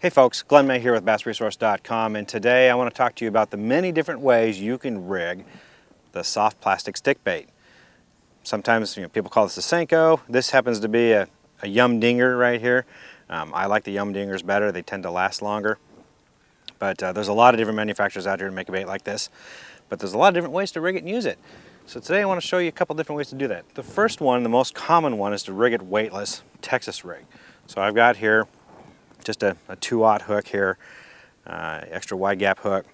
Hey folks, Glenn May here with BassResource.com, and today I want to talk to you about the many different ways you can rig the soft plastic stick bait. Sometimes people call this a Senko. This happens to be a Yum Dinger right here. I like the Yum Dingers better. They tend to last longer. But there's a lot of different manufacturers out here to make a bait like this. But there's a lot of different ways to rig it and use it. So today I want to show you a couple different ways to do that. The first one, the most common one, is to rig it weightless Texas rig. So I've got here just a 2/0 hook here, extra wide gap hook.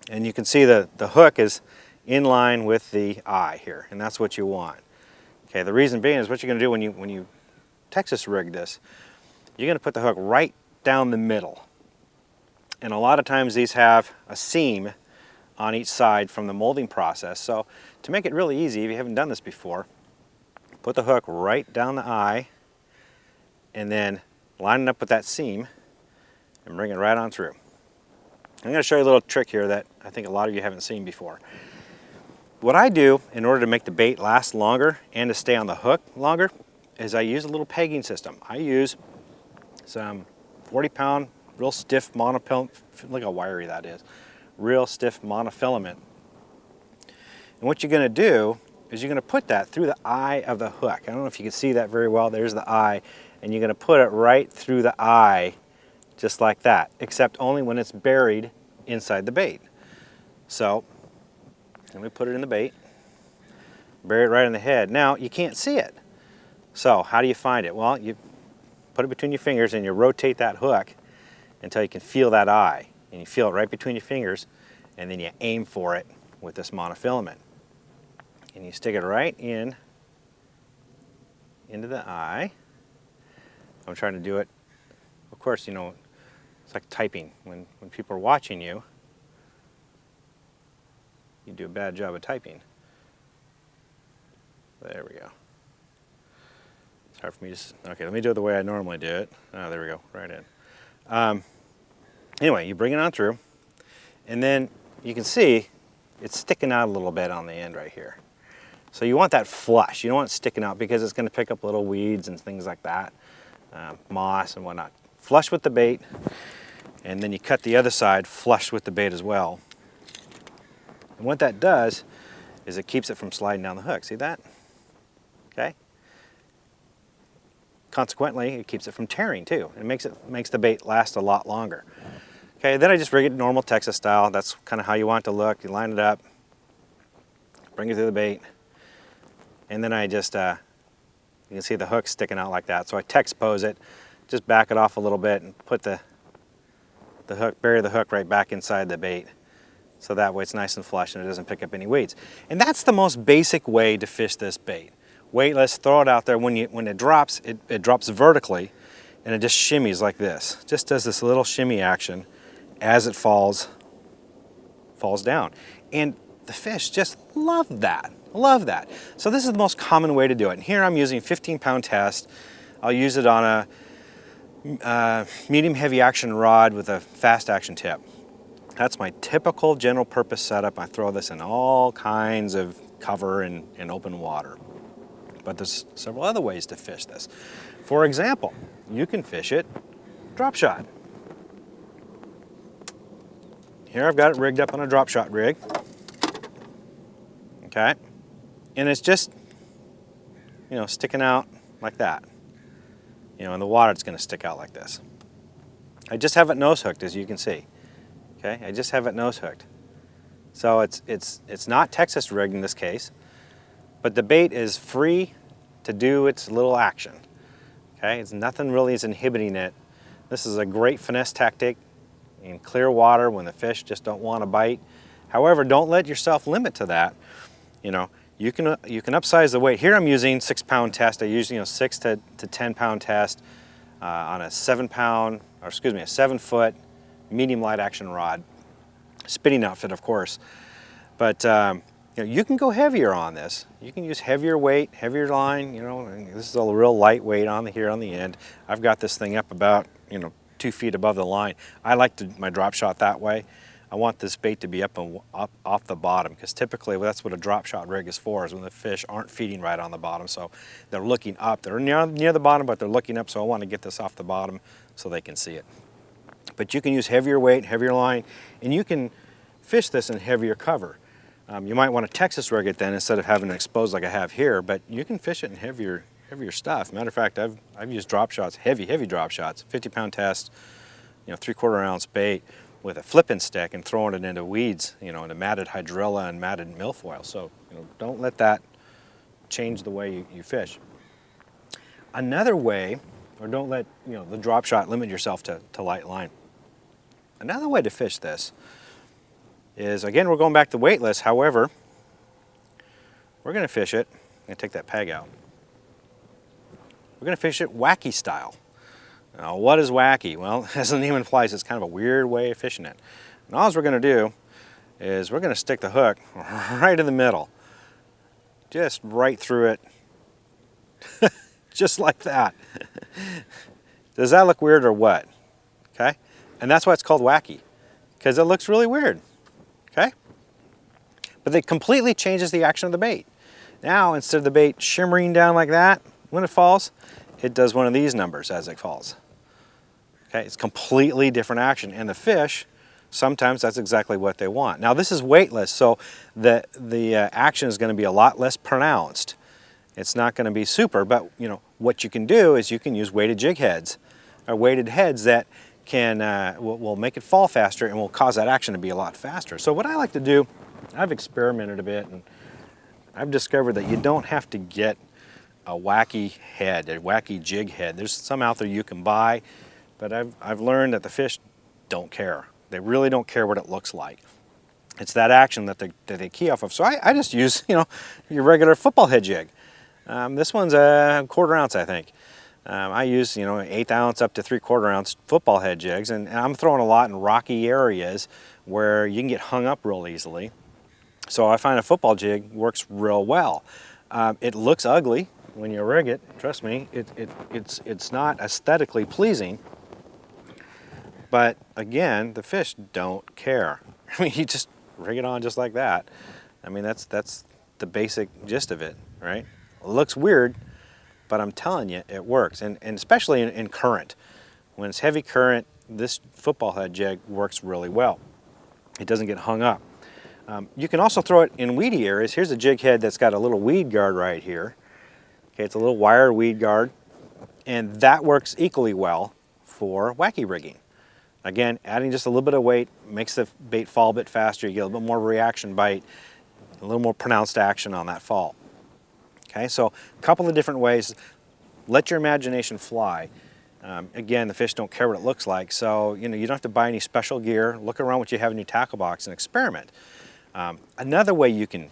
And you can see the hook is in line with the eye here, and that's what you want. Okay, the reason being is what you're going to do when you Texas rig this, you're going to put the hook right down the middle. And a lot of times these have a seam on each side from the molding process. So to make it really easy, if you haven't done this before, put the hook right down the eye and then line it up with that seam and bring it right on through. I'm going to show you a little trick here that I think a lot of you haven't seen before. What I do in order to make the bait last longer and to stay on the hook longer is I use a little pegging system. I use some 40-pound real stiff monofilament, look how wiry that is, real stiff monofilament. And what you're going to do is you're going to put that through the eye of the hook. I don't know if you can see that very well. There's the eye. And you're going to put it right through the eye, just like that, except only when it's buried inside the bait. So, let me put it in the bait, bury it right in the head. Now, you can't see it. So, how do you find it? Well, you put it between your fingers and you rotate that hook until you can feel that eye. And you feel it right between your fingers, and then you aim for it with this monofilament. And you stick it right into the eye. I'm trying to do it. Of course, it's like typing. When people are watching you, you do a bad job of typing. There we go. It's hard for me to, okay, let me do it the way I normally do it. Oh, there we go, right in. Anyway, you bring it on through, and then you can see it's sticking out a little bit on the end right here. So you want that flush. You don't want it sticking out because it's going to pick up little weeds and things like that. Moss and whatnot. Flush with the bait, and then you cut the other side flush with the bait as well. And what that does is it keeps it from sliding down the hook. See that? Okay. Consequently, it keeps it from tearing too. It makes the bait last a lot longer. Okay, then I just rig it normal Texas style. That's kind of how you want it to look. You line it up, bring it through the bait, and then I just you can see the hook sticking out like that. So I Tex pose it, just back it off a little bit and put the hook, bury the hook right back inside the bait. So that way it's nice and flush and it doesn't pick up any weeds. And that's the most basic way to fish this bait. Weightless, throw it out there. When it drops, it drops vertically and it just shimmies like this. Just does this little shimmy action as it falls down. And the fish just love that. Love that. So this is the most common way to do it. And here I'm using 15-pound test. I'll use it on a medium heavy action rod with a fast action tip. That's my typical general purpose setup. I throw this in all kinds of cover and open water. But there's several other ways to fish this. For example, you can fish it drop shot. Here I've got it rigged up on a drop shot rig. Okay. And it's just, sticking out like that. In the water it's going to stick out like this. I just have it nose hooked, as you can see. Okay, I just have it nose hooked. So it's not Texas rigged in this case, but the bait is free to do its little action. Okay, it's nothing really is inhibiting it. This is a great finesse tactic in clear water when the fish just don't want to bite. However, don't let yourself limit to that. You can upsize the weight. Here I'm using 6-pound test. I use 6 to 10-pound test on a 7-foot medium light action rod, spinning outfit of course. But you can go heavier on this. You can use heavier weight, heavier line. This is a real lightweight here on the end. I've got this thing up about 2 feet above the line. I like my drop shot that way. I want this bait to be up off the bottom, because typically that's what a drop shot rig is for, is when the fish aren't feeding right on the bottom. So they're looking up. They're near the bottom, but they're looking up, so I want to get this off the bottom so they can see it. but you can use heavier weight, heavier line, and you can fish this in heavier cover. You might want to Texas rig it then instead of having it exposed like I have here, but you can fish it in heavier stuff. Matter of fact, I've used drop shots, heavy drop shots, 50-pound test, 3/4 ounce bait with a flipping stick and throwing it into weeds, into matted hydrilla and matted milfoil. So, don't let that change the way you fish. Another way, or don't let the drop shot limit yourself to light line. Another way to fish this is, again, we're going back to weightless. However, we're going to fish it. I'm going to take that peg out. We're going to fish it wacky style. Now, what is wacky? Well, as the name implies, it's kind of a weird way of fishing it. And all we're going to do is we're going to stick the hook right in the middle, just right through it, just like that. Does that look weird or what? Okay, and that's why it's called wacky, because it looks really weird. Okay, but it completely changes the action of the bait. Now, instead of the bait shimmering down like that when it falls, it does one of these numbers as it falls. Okay, it's completely different action, and the fish, sometimes that's exactly what they want. Now, this is weightless, so the action is going to be a lot less pronounced. It's not going to be super, but what you can do is you can use weighted jig heads, or weighted heads that can will make it fall faster and will cause that action to be a lot faster. So what I like to do, I've experimented a bit, and I've discovered that you don't have to get a wacky head, a wacky jig head. There's some out there you can buy, but I've learned that the fish don't care. They really don't care what it looks like. It's that action that they key off of. So I just use your regular football head jig. This one's a 1/4 ounce, I think. I use 1/8 ounce up to 3/4 ounce football head jigs, and I'm throwing a lot in rocky areas where you can get hung up real easily. So I find a football jig works real well. It looks ugly when you rig it. Trust me, it's not aesthetically pleasing. But again, the fish don't care. I mean, you just rig it on just like that. I mean, that's the basic gist of it, right? It looks weird, but I'm telling you, it works. And especially in current. When it's heavy current, this football head jig works really well. It doesn't get hung up. You can also throw it in weedy areas. Here's a jig head that's got a little weed guard right here. Okay, it's a little wire weed guard, and that works equally well for wacky rigging. Again, adding just a little bit of weight makes the bait fall a bit faster. You get a little bit more reaction bite, a little more pronounced action on that fall. Okay, so a couple of different ways. Let your imagination fly. Again, the fish don't care what it looks like, so you don't have to buy any special gear. Look around what you have in your tackle box and experiment. Another way you can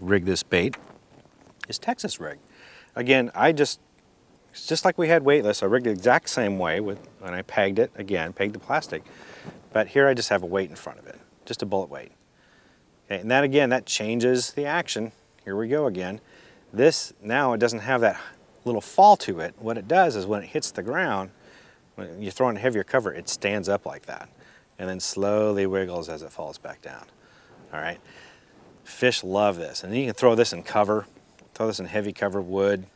rig this bait is Texas rig. Again, it's just like we had weightless. I rigged it the exact same way when I pegged it, again, pegged the plastic. But here I just have a weight in front of it, just a bullet weight. Okay, and that again, that changes the action. Here we go again. This, now it doesn't have that little fall to it. What it does is when it hits the ground, when you throw in heavier cover, it stands up like that and then slowly wiggles as it falls back down. All right, fish love this. And you can throw this in cover, throw this in heavy cover wood,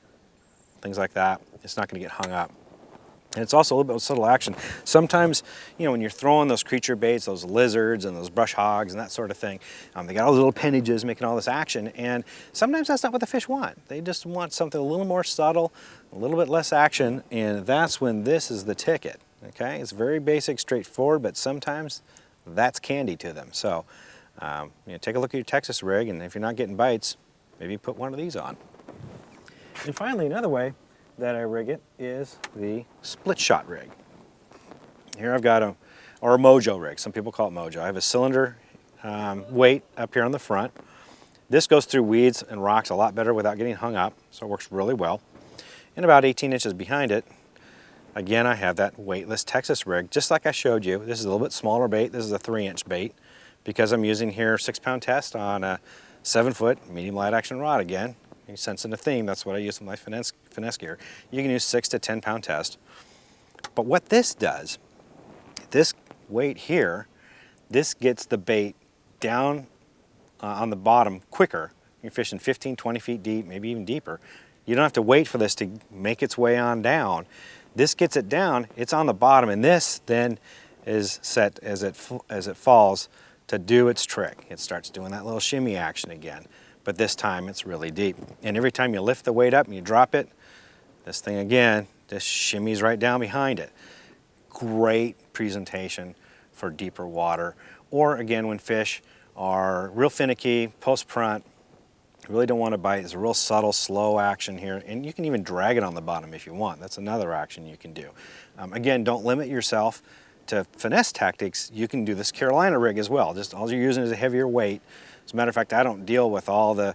things like that. It's not going to get hung up. And it's also a little bit of subtle action. Sometimes, when you're throwing those creature baits, those lizards and those brush hogs and that sort of thing, they got all those little appendages making all this action, and sometimes that's not what the fish want. They just want something a little more subtle, a little bit less action, and that's when this is the ticket. Okay, it's very basic, straightforward, but sometimes that's candy to them. So, take a look at your Texas rig, and if you're not getting bites, maybe put one of these on. And finally, another way that I rig it is the split shot rig. Here I've got a Mojo rig. Some people call it Mojo. I have a cylinder weight up here on the front. This goes through weeds and rocks a lot better without getting hung up, so it works really well. And about 18 inches behind it, again, I have that weightless Texas rig, just like I showed you. This is a little bit smaller bait. This is a 3-inch bait because I'm using here 6-pound test on a 7-foot medium light action rod again. You're sensing a theme, that's what I use with my finesse gear. You can use 6 to 10-pound test. But what this does, this weight here, this gets the bait down on the bottom quicker. You're fishing 15, 20 feet deep, maybe even deeper. You don't have to wait for this to make its way on down. This gets it down, it's on the bottom, and this then is set as it falls to do its trick. It starts doing that little shimmy action again, but this time it's really deep. And every time you lift the weight up and you drop it, this thing again, just shimmies right down behind it. Great presentation for deeper water, or again when fish are real finicky, post-print, really don't want to bite. It's a real subtle, slow action here, and you can even drag it on the bottom if you want. That's another action you can do. Again, don't limit yourself to finesse tactics. You can do this Carolina rig as well. Just all you're using is a heavier weight. As a matter of fact, I don't deal with all the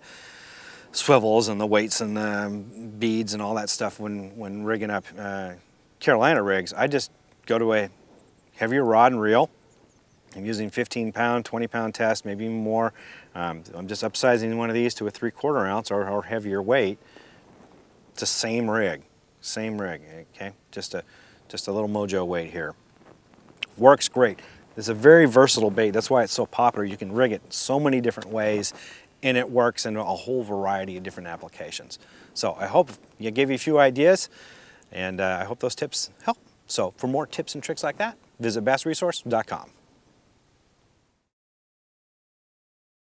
swivels and the weights and the beads and all that stuff when rigging up Carolina rigs. I just go to a heavier rod and reel. I'm using 15-pound, 20-pound test, maybe even more. I'm just upsizing one of these to a 3/4 ounce or heavier weight. It's the same rig, okay? Just a little Mojo weight here. Works great. It's a very versatile bait. That's why it's so popular. You can rig it so many different ways, and it works in a whole variety of different applications. So I hope I gave you a few ideas, and I hope those tips help. So for more tips and tricks like that, visit BassResource.com.